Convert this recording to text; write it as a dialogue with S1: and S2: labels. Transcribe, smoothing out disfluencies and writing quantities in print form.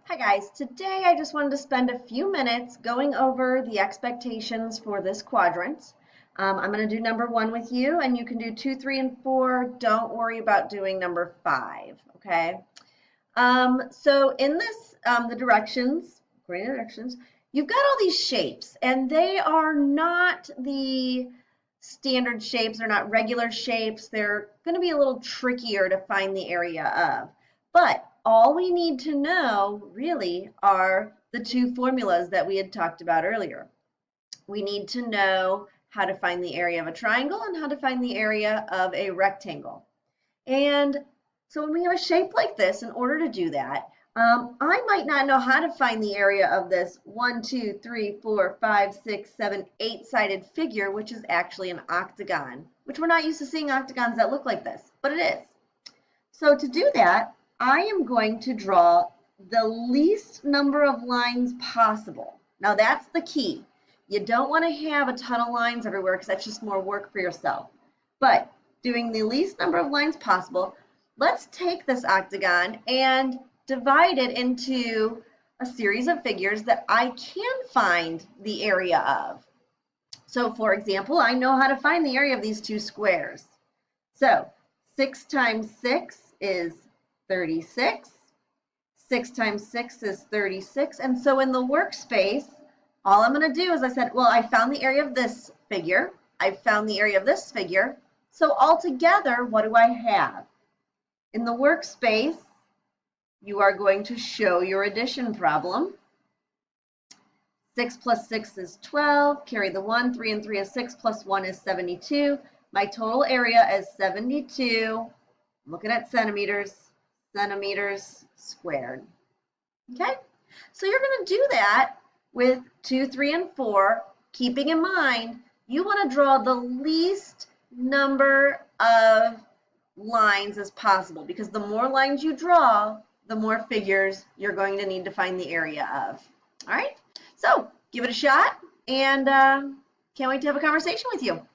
S1: Hi guys, today I just wanted to spend a few minutes going over the expectations for this quadrant. I'm going to do number 1 with you, and you can do 2, 3, and 4. Don't worry about doing number 5, okay? So in this, the directions, according to directions, you've got all these shapes, and they are not the standard shapes. They're not regular shapes. They're going to be a little trickier to find the area of. But all we need to know really are the two formulas that we had talked about earlier. We need to know how to find the area of a triangle and how to find the area of a rectangle. And so when we have a shape like this, in order to do that, I might not know how to find the area of this 1, 2, 3, 4, 5, 6, 7, 8-sided figure, which is actually an octagon, which we're not used to seeing octagons that look like this, but it is. So to do that, I am going to draw the least number of lines possible. Now that's the key. You don't want to have a ton of lines everywhere because that's just more work for yourself. But doing the least number of lines possible, let's take this octagon and divide it into a series of figures that I can find the area of. So for example, I know how to find the area of these two squares. So 6 times 6 is 36. 6 times 6 is 36. And so in the workspace, all I'm going to do is I said, well, I found the area of this figure. I found the area of this figure. So altogether, what do I have? In the workspace, you are going to show your addition problem. 6 plus 6 is 12. Carry the 1. 3 and 3 is 6 plus 1 is 72. My total area is 72. Looking at centimeters squared. Okay, so you're going to do that with 2, 3, and 4, keeping in mind you want to draw the least number of lines as possible, because the more lines you draw, the more figures you're going to need to find the area of. All right, so give it a shot, and can't wait to have a conversation with you.